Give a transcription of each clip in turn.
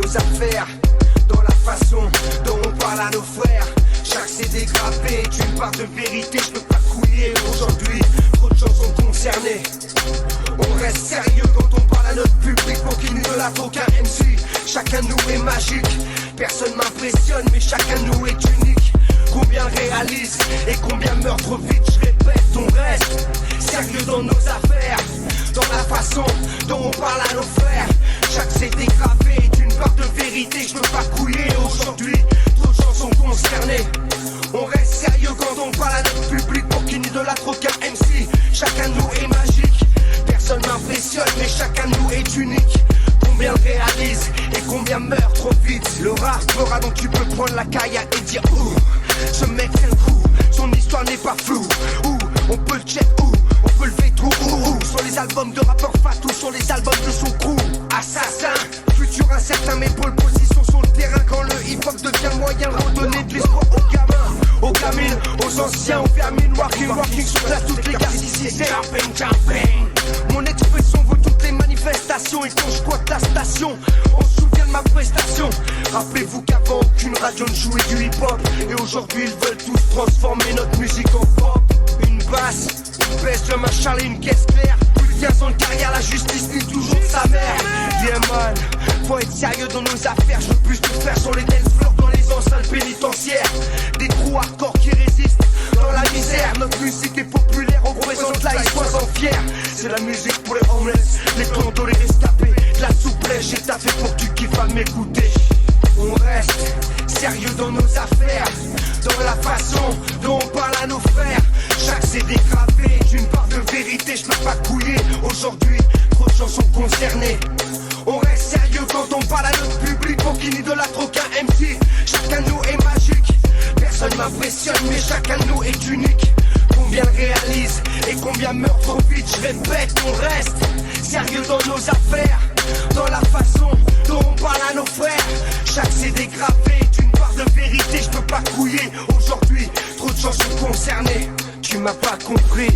nos affaires, dans la façon dont on parle à nos frères. Chaque CD gravé est une part de vérité, je peux pas couiller aujourd'hui, trop de gens sont concernés. On reste sérieux quand on parle à notre public pour qu'il n'idolâtre aucun MC. Chacun de nous est magique, personne m'impressionne mais chacun de nous est unique. Combien réalise et combien meurt trop vite, je répète, on reste sérieux dans nos affaires, dans la façon dont on parle à nos frères. Chaque CD gravé est une part de vérité, je peux pas couiller aujourd'hui, trop de gens sont concernés. On reste sérieux quand on parle à notre public pour qu'il n'idolâtre aucun MC. Chacun de nous est magique, personne m'impressionne mais chacun de nous est unique. Combien réalise et combien meurt trop vite. Le rare fera donc tu peux prendre la caille et dire ouh, ce mec c'est le coup, son histoire n'est pas floue. Ouh, on peut le check où, on peut lever tout où. Sur les albums de rappeurs Fatou, sur les albums de son crew. Assassin, futur incertain mais pole position sur le terrain. Quand le hip-hop devient moyen de redonner de l'espoir aux gamins, aux gamines, aux anciens, aux vermines. Walking sur place toutes les gars ici c'est jumping. Mon expression vaut toutes les manifestations. Et quand je squatte la station, on se souvient de ma prestation. Rappelez-vous qu'avant aucune radio ne jouait du hip-hop. Et aujourd'hui ils veulent tous transformer notre musique en pop. Une basse, une baisse de ma Charlie, une caisse claire. Plus de 15 ans de carrière, la justice nie toujours sa mère. Yeah man, faut être sérieux dans nos affaires. Je veux plus de faire sur les dance floors dans les enceintes pénitentiaires. Des trous hardcore qui résistent dans la misère. Notre musique est populaire, on représente la vie, sois-en fiers. C'est la musique pour les homeless, les clandos, les rescapés. De la souplesse, j'ai taffé pour que tu kiffes à m'écouter. On reste sérieux dans nos affaires, dans la façon dont on parle à nos frères. Chaque CD gravé est une part de vérité, je peux pas couiller aujourd'hui, trop de gens sont concernés. On reste sérieux quand on parle à notre public pour qu'il n'idolâtre aucun MC. Chacun de nous est magique, personne m'impressionne mais chacun de nous est unique. Combien réalise et combien meurt trop vite, je répète, on reste sérieux dans nos affaires, dans la façon dont on parle à nos frères. Chaque CD gravé est une part de vérité, je peux pas couiller aujourd'hui, trop de gens sont concernés. Tu m'as pas compris,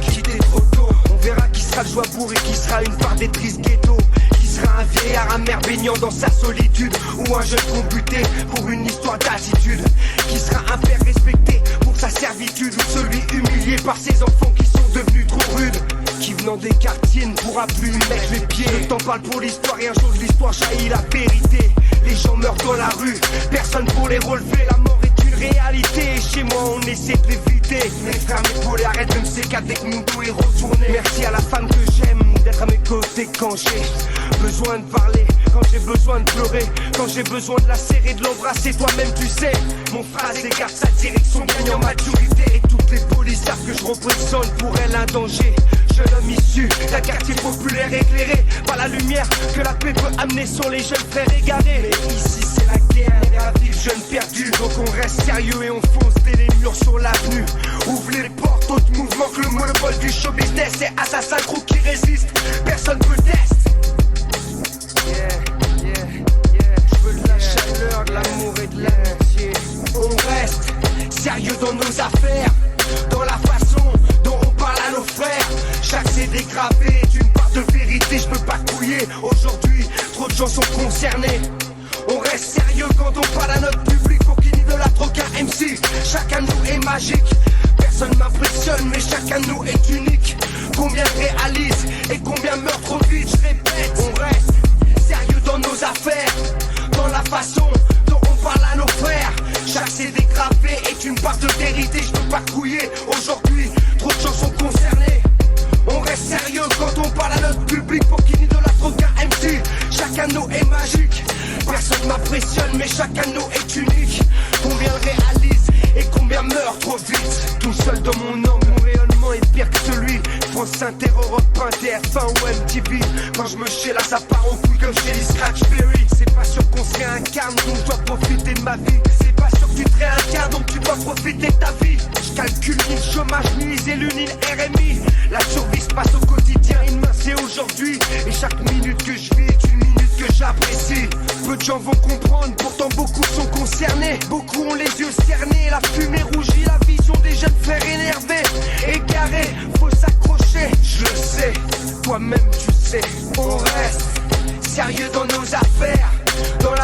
quitter trop tôt. On verra qui sera le Joibourg et qui sera une part des tristes ghettos. Qui sera un vieillard amer baignant dans sa solitude, ou un jeune combuté pour une histoire d'attitude. Qui sera un père respecté pour sa servitude, ou celui humilié par ses enfants qui sont devenus trop rudes. Qui venant des quartiers ne pourra plus y mettre les pieds. Le temps parle pour l'histoire et un jour de l'histoire jaillit la vérité. Les gens meurent dans la rue, personne pour les relever. La mort est une réalité et chez moi on essaie de l'éviter. Mes frères, mes poulets, arrête de me sécar dès que mon dos est retourné. Merci à la femme que j'aime d'être à mes côtés quand j'ai besoin de parler, quand j'ai besoin de pleurer, quand j'ai besoin de la serrer, de l'embrasser. Toi-même tu sais, mon phrase écarte sa direction, gagne en maturité. Et toutes les polices savent que je représente pour elle un danger. Jeune homme issu d'un quartier populaire éclairé par la lumière que la paix peut amener sur les jeunes frères égarés. Mais ici c'est la guerre, la vie jeune perdue. Donc on reste sérieux et on fonce dès les murs sur l'avenue. Ouvre les portes, autres mouvements que le monopole du show business. C'est assassin crew qui résiste, personne peut test. Je veux de la chaleur, de l'amour et de l'amitié. On reste sérieux dans nos affaires, dans la façon dont on parle à nos frères. Chaque CD gravé est une part de vérité, je peux pas couiller aujourd'hui, trop de gens sont concernés. On reste sérieux quand on parle à notre public pour qu'il n'idolâtre aucun MC. Chacun de nous est magique, personne m'impressionne mais chacun de nous est unique. Combien réalise et combien meurt trop vite, je répète, on reste sérieux dans nos affaires, dans la façon dont on parle à nos frères. Chaque CD gravé est une part de vérité, je peux pas couiller aujourd'hui, trop de gens sont concernés. On reste sérieux quand on parle à notre public pour qu'il n'idolâtre aucun MC. Chacun de nous est magique, personne m'impressionne mais chacun de nous est unique. Combien réalise et combien meurt trop vite. Tout seul dans mon angle, mon rayonnement est pire que celui France Inter, Europe 1, TF1 ou MTV. Quand je me chie là ça part en couille comme chez les Scratchberry. C'est pas sûr qu'on se réincarne donc je dois profiter de ma vie. C'est pas sûr que tu te réincarnes donc tu dois profiter de ta vie. Je calcule ni le chômage, ni les élus, ni le RMI. La survie se passe au quotidien, une main c'est aujourd'hui. Et chaque minute que je vis est une minute que j'apprécie. Peu de gens vont comprendre, pourtant beaucoup sont concernés. Beaucoup ont les yeux cernés, la fumée rougit, la vision des jeunes frères énervés. Égarés, faut s'accrocher, je le sais, toi-même tu sais. On reste sérieux dans nos affaires, dans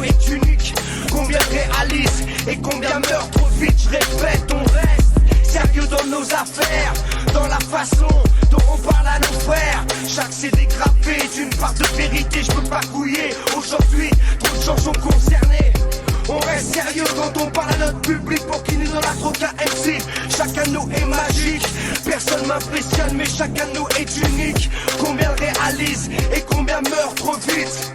est unique. Combien réalisent et combien meurent trop vite. Je répète, on reste sérieux dans nos affaires, dans la façon dont on parle à nos frères. Chaque CD gravé d'une part de vérité, je peux pas couiller. Aujourd'hui, trop de gens sont concernés. On reste sérieux quand on parle à notre public pour qu'il nous donne la trop qu'un MC. Chacun de nous est magique, personne m'impressionne mais chacun de nous est unique. Combien réalise et combien meurt trop vite.